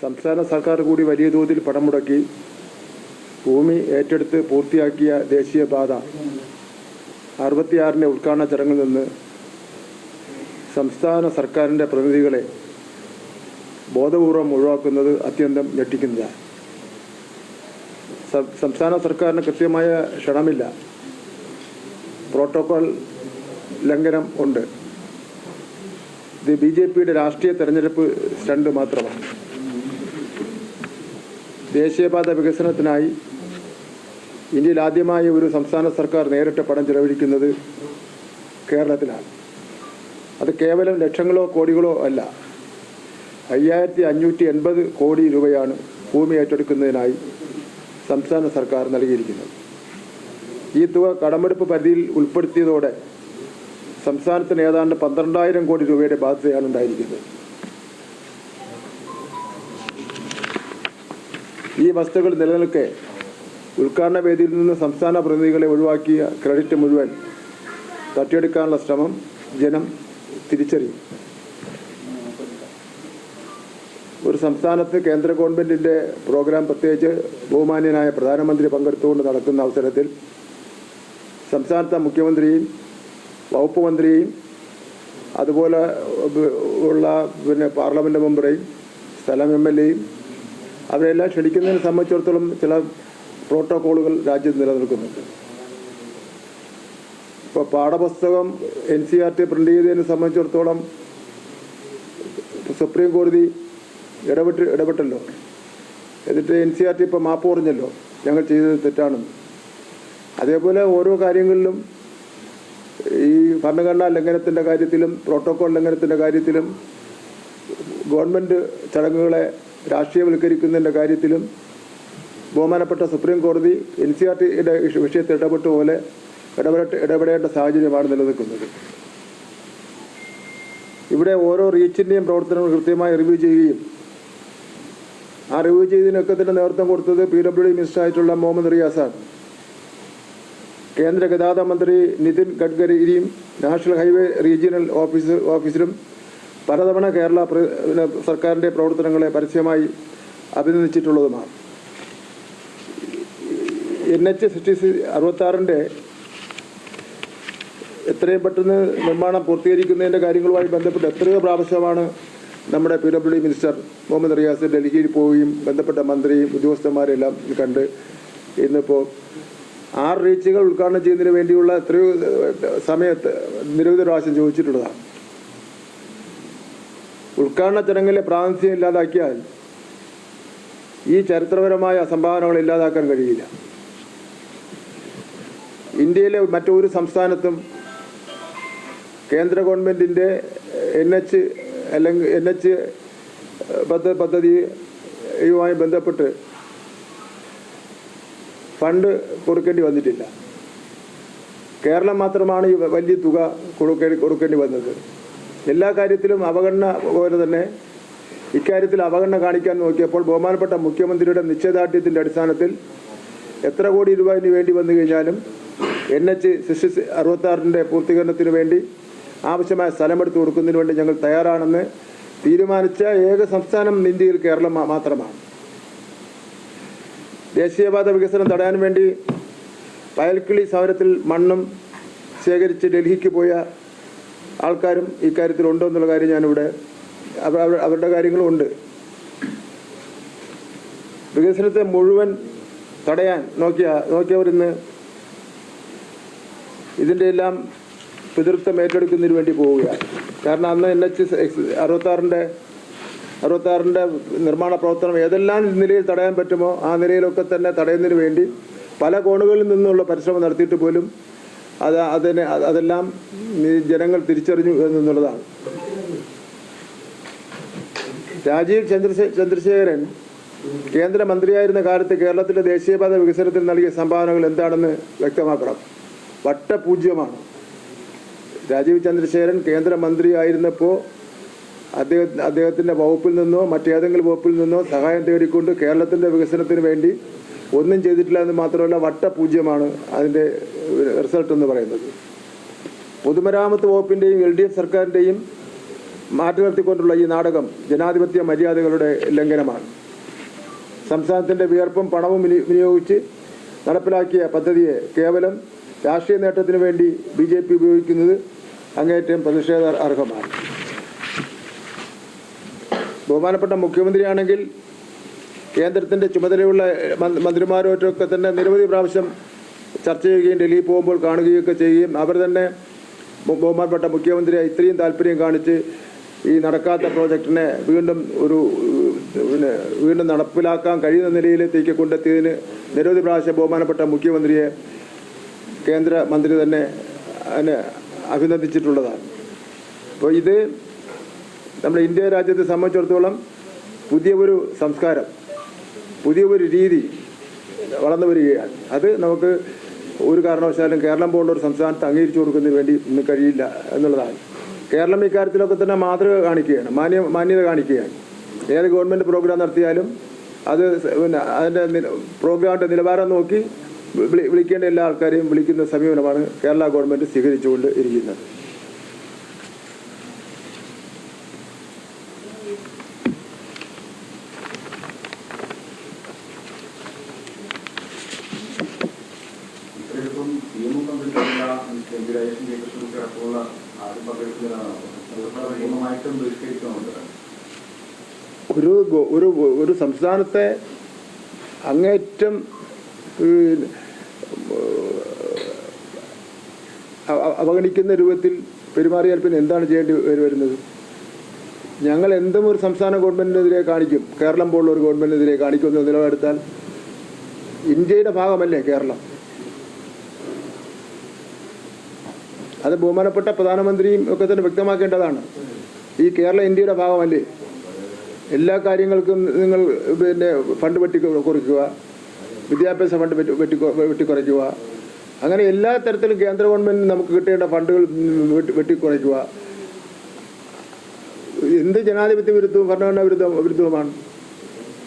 സംസ്ഥാന സർക്കാർ കൂടി വലിയ തോതിൽ പണം മുടക്കി ഭൂമി ഏറ്റെടുത്ത് പൂർത്തിയാക്കിയ ദേശീയപാത 66-ന്റെ ഉദ്ഘാടന ചടങ്ങിൽ നിന്ന് സംസ്ഥാന സർക്കാരിൻ്റെ പ്രതിനിധികളെ ബോധപൂർവം ഒഴിവാക്കുന്നത് അത്യന്തം ഞെട്ടിക്കുന്നതാണ്. സംസ്ഥാന സർക്കാരിന് കൃത്യമായ ക്ഷണമില്ല, പ്രോട്ടോകോൾ ലംഘനം ഉണ്ട്. ഇത് BJPയുടെ രാഷ്ട്രീയ തെരഞ്ഞെടുപ്പ് സ്റ്റണ്ട് മാത്രമാണ്. ദേശീയപാത വികസനത്തിനായി ഇന്ത്യയിൽ ആദ്യമായി ഒരു സംസ്ഥാന സർക്കാർ നേരിട്ട് പണം ചെലവഴിക്കുന്നത് കേരളത്തിലാണ്. അത് കേവലം ലക്ഷങ്ങളോ കോടികളോ അല്ല, 5580 കോടി രൂപയാണ് ഭൂമി ഏറ്റെടുക്കുന്നതിനായി സംസ്ഥാന സർക്കാർ നൽകിയിരിക്കുന്നത്. ഈ തുക കടമെടുപ്പ് പരിധിയിൽ ഉൾപ്പെടുത്തിയതോടെ സംസ്ഥാനത്തിന് ഏതാണ്ട് 12,000 കോടി രൂപയുടെ ബാധ്യതയാണ് ഉണ്ടായിരിക്കുന്നത്. ഈ വസ്തുക്കൾ നിലനിൽക്കെ ഉദ്ഘാടന വേദിയിൽ നിന്ന് സംസ്ഥാന പ്രതിനിധികളെ ഒഴിവാക്കിയ ക്രെഡിറ്റ് മുഴുവൻ തട്ടിയെടുക്കാനുള്ള ശ്രമം ജനം തിരിച്ചറിയും. ഒരു സംസ്ഥാനത്ത് കേന്ദ്ര ഗവൺമെൻറ്റിൻ്റെ പ്രോഗ്രാം, പ്രത്യേകിച്ച് ബഹുമാന്യനായ പ്രധാനമന്ത്രി പങ്കെടുത്തുകൊണ്ട് നടക്കുന്ന അവസരത്തിൽ സംസ്ഥാനത്തെ മുഖ്യമന്ത്രിയും വകുപ്പ് മന്ത്രിയും അതുപോലെ ഉള്ള പാർലമെൻറ്റ് മെമ്പറേയും സ്ഥലം MLAയും അവരെല്ലാം ക്ഷണിക്കുന്നതിനെ സംബന്ധിച്ചിടത്തോളം ചില പ്രോട്ടോക്കോളുകൾ രാജ്യത്ത് നിലനിൽക്കുന്നുണ്ട്. ഇപ്പോൾ പാഠപുസ്തകം NCERT പ്രിൻ്റ് ചെയ്തതിനെ സംബന്ധിച്ചിടത്തോളം സുപ്രീം കോടതി ഇടപെട്ടല്ലോ. എന്നിട്ട് NCERT ഇപ്പോൾ മാപ്പ് പറഞ്ഞല്ലോ, ഞങ്ങൾ ചെയ്തത് തെറ്റാണെന്ന്. അതേപോലെ ഓരോ കാര്യങ്ങളിലും ഈ ഭരണഘടനാ ലംഘനത്തിൻ്റെ കാര്യത്തിലും പ്രോട്ടോകോൾ ലംഘനത്തിൻ്റെ കാര്യത്തിലും ഗവൺമെൻറ് ചടങ്ങുകളെ രാഷ്ട്രീയവൽക്കരിക്കുന്നതിൻ്റെ കാര്യത്തിലും ബഹുമാനപ്പെട്ട സുപ്രീം കോടതി NCERTയുടെ വിഷയത്തിൽ ഇടപെടേണ്ട സാഹചര്യമാണ് നിലനിൽക്കുന്നത്. ഇവിടെ ഓരോ റീച്ചിൻ്റെയും പ്രവർത്തനങ്ങൾ കൃത്യമായി റിവ്യൂ ചെയ്യുകയും ആ റിവ്യൂ ചെയ്തതിനൊക്കെ തന്നെ നേതൃത്വം കൊടുത്തത് PWD മിനിസ്റ്ററായിട്ടുള്ള മുഹമ്മദ് റിയാസാണ്. കേന്ദ്ര ഗതാഗത മന്ത്രി നിതിൻ ഗഡ്കരിയും നാഷണൽ ഹൈവേ റീജിയണൽ ഓഫീസറും പലതവണ കേരള സർക്കാരിൻ്റെ പ്രവർത്തനങ്ങളെ പരസ്യമായി അഭിനന്ദിച്ചിട്ടുള്ളതുമാണ്. NH 66-ന്റെ എത്രയും പെട്ടെന്ന് നിർമ്മാണം പൂർത്തീകരിക്കുന്നതിൻ്റെ കാര്യങ്ങളുമായി ബന്ധപ്പെട്ട് എത്രയോ പ്രാവശ്യമാണ് നമ്മുടെ PWD മിനിസ്റ്റർ മുഹമ്മദ് റിയാസ് ഡൽഹിയിൽ പോവുകയും ബന്ധപ്പെട്ട മന്ത്രിയും ഉദ്യോഗസ്ഥന്മാരെല്ലാം കണ്ട് ഇന്നിപ്പോൾ 6 റീച്ചുകൾ ഉദ്ഘാടനം ചെയ്യുന്നതിന് വേണ്ടിയുള്ള എത്രയോ സമയത്ത് നിരവധി പ്രാവശ്യം ചോദിച്ചിട്ടുള്ളതാണ്. ഉദ്ഘാടന ചടങ്ങിലെ പ്രാതിനിധ്യം ഇല്ലാതാക്കിയാൽ ഈ ചരിത്രപരമായ സംഭാവനകൾ ഇല്ലാതാക്കാൻ കഴിയില്ല. ഇന്ത്യയിലെ മറ്റൊരു സംസ്ഥാനത്തും കേന്ദ്ര ഗവൺമെൻറ്റിൻ്റെ NH പദ്ധതിയുമായി ബന്ധപ്പെട്ട് ഫണ്ട് കൊടുക്കേണ്ടി വന്നിട്ടില്ല. കേരളം മാത്രമാണ് ഈ വലിയ തുക കൊടുക്കേണ്ടി വന്നത്. എല്ലാ കാര്യത്തിലും അവഗണന പോലെ തന്നെ ഇക്കാര്യത്തിൽ അവഗണന കാണിക്കാൻ നോക്കിയപ്പോൾ ബഹുമാനപ്പെട്ട മുഖ്യമന്ത്രിയുടെ നിശ്ചയദാർഢ്യത്തിൻ്റെ അടിസ്ഥാനത്തിൽ എത്ര കോടി രൂപ ഇനി വേണ്ടി വന്നു കഴിഞ്ഞാലും NH 66-ന്റെ പൂർത്തീകരണത്തിന് വേണ്ടി ആവശ്യമായ സ്ഥലമെടുത്ത് കൊടുക്കുന്നതിന് വേണ്ടി ഞങ്ങൾ തയ്യാറാണെന്ന് തീരുമാനിച്ച ഏക സംസ്ഥാനം ഇന്ത്യയിൽ കേരളം മാത്രമാണ്. ദേശീയപാത വികസനം തടയാൻ വേണ്ടി വയൽക്കിളി സമരത്തിൽ മണ്ണും ശേഖരിച്ച് ഡൽഹിക്ക് പോയ ആൾക്കാരും ഇക്കാര്യത്തിലുണ്ടോ എന്നുള്ള കാര്യം ഞാനിവിടെ അവരുടെ കാര്യങ്ങളും ഉണ്ട്. വികസനത്തെ മുഴുവൻ തടയാൻ നോക്കിയവരിന്ന് ഇതിൻ്റെ എല്ലാം പിതൃത്വം ഏറ്റെടുക്കുന്നതിന് വേണ്ടി പോവുകയാണ്. കാരണം അന്ന് NH 66-ന്റെ നിർമ്മാണ പ്രവർത്തനം ഏതെല്ലാം നിലയിൽ തടയാൻ പറ്റുമോ ആ നിലയിലൊക്കെ തന്നെ തടയുന്നതിന് വേണ്ടി പല കോണുകളിൽ നിന്നുള്ള പരിശ്രമം നടത്തിയിട്ട് പോലും അതെല്ലാം ജനങ്ങൾ തിരിച്ചറിഞ്ഞു എന്നുള്ളതാണ്. രാജീവ് ചന്ദ്രശേഖരൻ കേന്ദ്രമന്ത്രിയായിരുന്ന കാലത്ത് കേരളത്തിലെ ദേശീയപാത വികസനത്തിന് നൽകിയ സംഭാവനകൾ എന്താണെന്ന് വ്യക്തമാക്കണം. വട്ടപൂജ്യമാണ്. രാജീവ് ചന്ദ്രശേഖരൻ കേന്ദ്രമന്ത്രിയായിരുന്നപ്പോൾ അദ്ദേഹത്തിൻ്റെ വകുപ്പിൽ നിന്നോ മറ്റേതെങ്കിലും വകുപ്പിൽ നിന്നോ സഹായം തേടിക്കൊണ്ട് കേരളത്തിൻ്റെ വികസനത്തിന് വേണ്ടി ഒന്നും ചെയ്തിട്ടില്ല എന്ന് മാത്രമല്ല വട്ടപൂജ്യമാണ് അതിൻ്റെ റിസൾട്ട് എന്ന് പറയുന്നത്. പൊതുമരാമത്ത് വകുപ്പിൻ്റെയും LDF സർക്കാരിൻ്റെയും മാറ്റി നിർത്തിക്കൊണ്ടുള്ള ഈ നാടകം ജനാധിപത്യ മര്യാദകളുടെ ലംഘനമാണ്. സംസ്ഥാനത്തിൻ്റെ വിയർപ്പും പണവും വിനിയോഗിച്ച് നടപ്പിലാക്കിയ പദ്ധതിയെ കേവലം രാഷ്ട്രീയ നേട്ടത്തിനു വേണ്ടി BJP ഉപയോഗിക്കുന്നത് അങ്ങേയറ്റം പ്രതിഷേധ അർഹമാണ്. ബഹുമാനപ്പെട്ട മുഖ്യമന്ത്രിയാണെങ്കിൽ കേന്ദ്രത്തിൻ്റെ ചുമതലയുള്ള മന്ത്രിമാരുമായിട്ടൊക്കെ തന്നെ നിരവധി പ്രാവശ്യം ചർച്ച ചെയ്യുകയും ഡൽഹിയിൽ പോകുമ്പോൾ കാണുകയൊക്കെ ചെയ്യുകയും അവർ തന്നെ ബഹുമാനപ്പെട്ട മുഖ്യമന്ത്രിയെ ഇത്രയും താല്പര്യം കാണിച്ച് ഈ നടക്കാത്ത പ്രോജക്റ്റിനെ വീണ്ടും നടപ്പിലാക്കാൻ കഴിയുന്ന നിലയിലേക്ക് കൊണ്ടെത്തിയതിന് നിരവധി പ്രാവശ്യം ബഹുമാനപ്പെട്ട മുഖ്യമന്ത്രിയെ കേന്ദ്രമന്ത്രി തന്നെ അതിനെ അഭിനന്ദിച്ചിട്ടുള്ളതാണ്. അപ്പോൾ ഇത് നമ്മുടെ ഇന്ത്യ രാജ്യത്തെ സംബന്ധിച്ചിടത്തോളം പുതിയ ഒരു സംസ്കാരം, പുതിയ ഒരു രീതി വളർന്നു വരികയാണ്. അത് നമുക്ക് ഒരു കാരണവശാലും കേരളം പോലുള്ള ഒരു സംസ്ഥാനത്ത് അംഗീകരിച്ചു കൊടുക്കുന്നതിന് വേണ്ടി ഇന്ന് കഴിയില്ല എന്നുള്ളതാണ്. കേരളം ഇക്കാര്യത്തിലൊക്കെ തന്നെ മാതൃക കാണിക്കുകയാണ്, മാന്യത കാണിക്കുകയാണ്. ഏത് ഗവൺമെൻറ് പ്രോഗ്രാം നടത്തിയാലും അത് അതിൻ്റെ പ്രോഗ്രാമിൻ്റെ നിലവാരം നോക്കി വിളിക്കേണ്ട എല്ലാ ആൾക്കാരെയും വിളിക്കുന്ന സമീപനമാണ് കേരള ഗവൺമെൻറ് സ്വീകരിച്ചുകൊണ്ട് ഇരിക്കുന്നത്. ഒരു സംസ്ഥാനത്തെ അങ്ങേറ്റം അവഗണിക്കുന്ന രൂപത്തിൽ പെരുമാറിയാൽ പിന്നെ എന്താണ് ചെയ്യേണ്ടി വരുന്നത്? ഞങ്ങൾ എന്തും ഒരു സംസ്ഥാന ഗവൺമെൻറ്റിനെതിരെ കാണിക്കും, കേരളം പോലുള്ള ഒരു ഗവൺമെൻറ്റിനെതിരെ കാണിക്കുമെന്ന് നിലപാടെടുത്താൽ ഇന്ത്യയുടെ ഭാഗമല്ലേ കേരളം? അത് ബഹുമാനപ്പെട്ട പ്രധാനമന്ത്രിയും ഒക്കെ തന്നെ വ്യക്തമാക്കേണ്ടതാണ്. ഈ കേരളം ഇന്ത്യയുടെ ഭാഗമല്ലേ? എല്ലാ കാര്യങ്ങൾക്കും നിങ്ങൾ ഫണ്ട് വെട്ടിക്കുറയ്ക്കുക, വിദ്യാഭ്യാസ ഫണ്ട് വെട്ടിക്കുറയ്ക്കുക, അങ്ങനെ എല്ലാ തരത്തിലും കേന്ദ്ര ഗവൺമെൻറ് നമുക്ക് കിട്ടേണ്ട ഫണ്ടുകൾ വെട്ടിക്കുറയ്ക്കുക. എന്ത് ജനാധിപത്യ വിരുദ്ധവും ഭരണഘടനാ വിരുദ്ധവുമാണ്?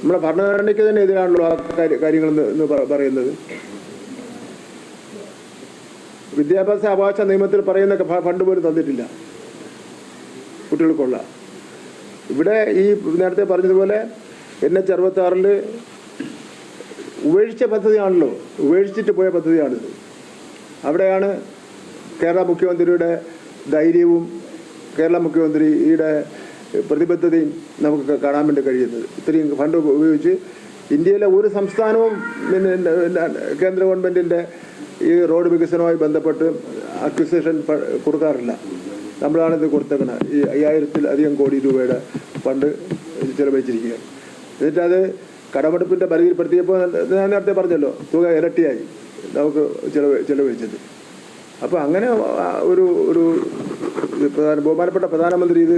നമ്മുടെ ഭരണഘടനയ്ക്ക് തന്നെ എതിരാണല്ലോ ആ കാര്യങ്ങളെന്ന് പറയുന്നത്. വിദ്യാഭ്യാസ അവകാശ നിയമത്തിൽ പറയുന്ന ഫണ്ട് പോലും തന്നിട്ടില്ല കുട്ടികൾക്കുള്ള. ഇവിടെ ഈ നേരത്തെ പറഞ്ഞതുപോലെ NH-66 ഉപേക്ഷിച്ച പദ്ധതിയാണല്ലോ, ഉപേക്ഷിച്ചിട്ട് പോയ പദ്ധതിയാണിത്. അവിടെയാണ് കേരള മുഖ്യമന്ത്രിയുടെ ധൈര്യവും കേരള മുഖ്യമന്ത്രിയുടെ പ്രതിബദ്ധതയും നമുക്ക് കാണാൻ വേണ്ടി കഴിയുന്നത്. ഇത്രയും ഫണ്ട് ഉപയോഗിച്ച് ഇന്ത്യയിലെ ഒരു സംസ്ഥാനവും കേന്ദ്ര ഗവൺമെൻറ്റിൻ്റെ ഈ റോഡ് വികസനവുമായി ബന്ധപ്പെട്ട് അക്വിസിഷൻ കൊടുക്കാറില്ല. നമ്മളാണിത് കൊടുത്തേക്കുന്നത്. ഈ 5000-ലധികം കോടി രൂപയുടെ ഫണ്ട് ചിലവഴിച്ചിരിക്കുകയാണ്. എന്നിട്ടത് കടമെടുപ്പിൻ്റെ പരിധിയിൽപ്പെടുത്തിയപ്പോൾ ഞാൻ നേരത്തെ പറഞ്ഞല്ലോ, തുക ഇരട്ടിയായി നമുക്ക് ചിലവഴിച്ചത്. അപ്പോൾ അങ്ങനെ ഒരു ബഹുമാനപ്പെട്ട പ്രധാനമന്ത്രി ഇത്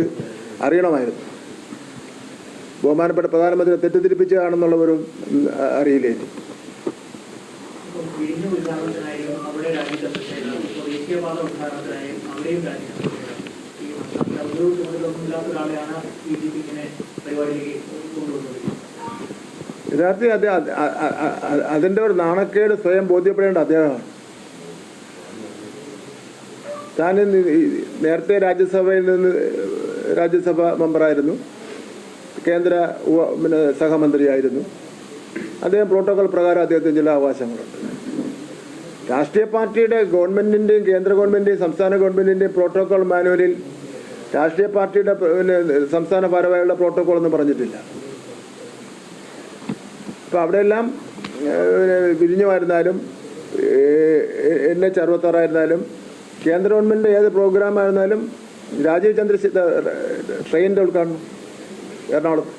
അറിയണമായിരുന്നു. ബഹുമാനപ്പെട്ട പ്രധാനമന്ത്രി തെറ്റിദ്ധരിപ്പിച്ചതാണെന്നുള്ളവരും അറിയില്ലേ? യഥാർത്ഥത്തിൽ അതിൻ്റെ ഒരു നാണക്കേട് സ്വയം ബോധ്യപ്പെടേണ്ട അദ്ദേഹമാണ്. താൻ നേരത്തെ രാജ്യസഭ മെമ്പറായിരുന്നു, കേന്ദ്ര സഹമന്ത്രിയായിരുന്നു. അദ്ദേഹം പ്രോട്ടോകോൾ പ്രകാരം അദ്ദേഹത്തിന് ചില അവകാശങ്ങളുണ്ട്. രാഷ്ട്രീയ പാർട്ടിയുടെ ഗവൺമെൻറ്റിൻ്റെയും കേന്ദ്ര ഗവൺമെൻറ്റിൻ്റെയും സംസ്ഥാന ഗവൺമെൻറ്റിൻ്റെയും പ്രോട്ടോകോൾ മാനുവലിൽ രാഷ്ട്രീയ പാർട്ടിയുടെ സംസ്ഥാന പരമായുള്ള പ്രോട്ടോകോൾ ഒന്നും പറഞ്ഞിട്ടില്ല. അപ്പോൾ അവിടെയെല്ലാം വിഴിഞ്ഞമായിരുന്നാലും NH-66 ആയിരുന്നാലും കേന്ദ്ര ഗവൺമെൻറ് ഏത് പ്രോഗ്രാം ആയിരുന്നാലും രാജീവ് ചന്ദ്രശേഖർ ട്രെയിനിൻ്റെ ഉദ്ഘാടനം എറണാകുളത്ത്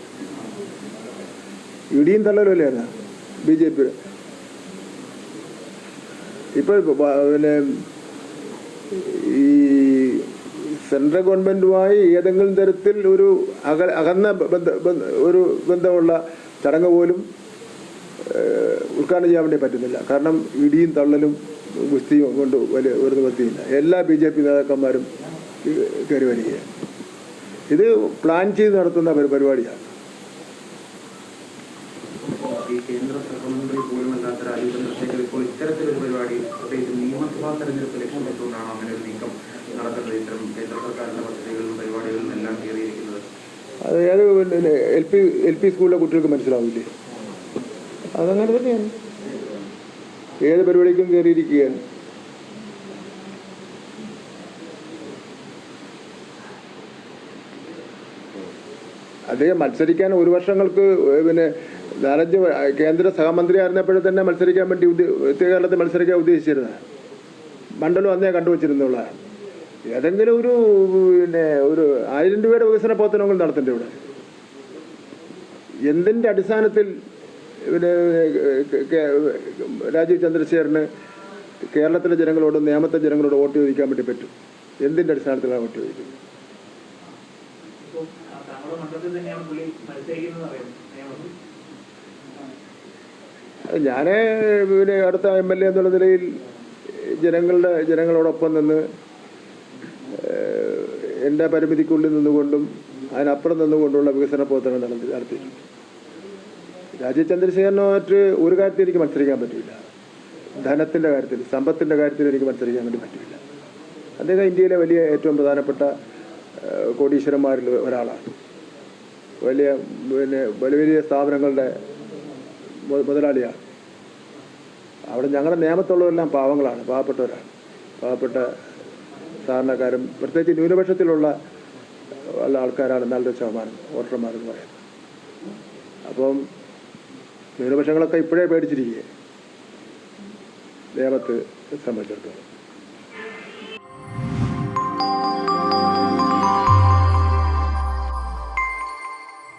ഇടിയും തള്ളലുമല്ലായിരുന്നു BJP. ഇപ്പോൾ ഈ സെൻട്രൽ ഗവൺമെൻറ്റുമായി ഏതെങ്കിലും തരത്തിൽ ഒരു അകന്ന ബന്ധമുള്ള ചടങ്ങ് പോലും ഉദ്ഘാടനം ചെയ്യാൻ വേണ്ടി പറ്റുന്നില്ല. കാരണം ഇടിയും തള്ളലും ഗുസ്തിയും കൊണ്ട് വലിയ ഒരു നിവൃത്തിയില്ല. എല്ലാ BJP നേതാക്കന്മാരും കയറി വരികയാണ്. ഇത് പ്ലാൻ ചെയ്ത് നടത്തുന്ന പരിപാടിയാണ്. കേന്ദ്ര സഹമന്ത്രി പോലും അല്ലാത്ത രാജീവ് ചന്ദ്രശേഖർ ഇപ്പോൾ ഇത്തരത്തിലൊരു പരിപാടി, പ്രത്യേകിച്ച് നിയമസഭാ തെരഞ്ഞെടുപ്പ് ലക്ഷ്യമിട്ടുകൊണ്ടാണ് അങ്ങനെ ഒരു നീക്കം നടത്തുന്നത്. ഇത്തരം കേന്ദ്ര സർക്കാരിന്റെ പദ്ധതികളിലും പരിപാടികളിലും എല്ലാം കയറി അത് ഏത് എൽ പി സ്കൂളിലെ കുട്ടികൾക്ക് മനസ്സിലാവില്ലേ? അതങ്ങനെ തന്നെയാണ്, ഏത് പരിപാടിക്കും കയറിയിരിക്കുകയാണ്. അദ്ദേഹം മത്സരിക്കാൻ ഒരു വർഷങ്ങൾക്ക് പിന്നെ 4-5 കേന്ദ്ര സഹമന്ത്രിയായിരുന്നപ്പോഴും തന്നെ മത്സരിക്കാൻ വേണ്ടി കേരളത്തിൽ മത്സരിക്കാൻ ഉദ്ദേശിച്ചിരുന്നത്. മണ്ഡലം അന്നേ കണ്ടുവച്ചിരുന്നുള്ളതാണ്. ഏതെങ്കിലും ഒരു പിന്നെ ഒരു 1000 രൂപയുടെ വികസന പ്രവർത്തനങ്ങൾ നടത്തേണ്ട ഇവിടെ. എന്തിൻ്റെ അടിസ്ഥാനത്തിൽ പിന്നെ രാജീവ് ചന്ദ്രശേഖരന് കേരളത്തിലെ ജനങ്ങളോടും നേമത്തെ ജനങ്ങളോട് വോട്ട് ചോദിക്കാൻ വേണ്ടി പറ്റും? എന്തിൻ്റെ അടിസ്ഥാനത്തിലാണ് വോട്ട് ചോദിക്കുന്നത്? ഞാൻ പിന്നെ അടുത്ത MLA എന്നുള്ള നിലയിൽ ജനങ്ങളോടൊപ്പം നിന്ന് എൻ്റെ പരിമിതിക്കുള്ളിൽ നിന്നുകൊണ്ടും അതിനപ്പുറം നിന്നുകൊണ്ടുള്ള വികസന പ്രവർത്തനങ്ങൾ നടത്തിയിട്ടുണ്ട്. രാജീവ് ചന്ദ്രശേഖരനുമായിട്ട് ഒരു കാര്യത്തിൽ എനിക്ക് മത്സരിക്കാൻ പറ്റില്ല. ധനത്തിൻ്റെ കാര്യത്തിൽ, സമ്പത്തിൻ്റെ കാര്യത്തിൽ എനിക്ക് മത്സരിക്കാൻ വേണ്ടി പറ്റില്ല. അദ്ദേഹം ഇന്ത്യയിലെ വലിയ ഏറ്റവും പ്രധാനപ്പെട്ട കോടീശ്വരന്മാരിൽ ഒരാളാണ്. വലിയ വലിയ സ്ഥാപനങ്ങളുടെ മുതലാളിയാണ്. അവിടെ ഞങ്ങളുടെ നിയമത്തുള്ളവരെല്ലാം പാവങ്ങളാണ്, പാവപ്പെട്ടവരാണ്, പാവപ്പെട്ട സാധാരണക്കാരും പ്രത്യേകിച്ച് ന്യൂനപക്ഷത്തിലുള്ള ആൾക്കാരാണ് 4% വോട്ടർമാരെന്ന് പറയുന്നത്. അപ്പം ന്യൂനപക്ഷങ്ങളൊക്കെ ഇപ്പോഴേ പേടിച്ചിരിക്കുകയെ നിയമത്തെ സംബന്ധിച്ചിടത്തോളം.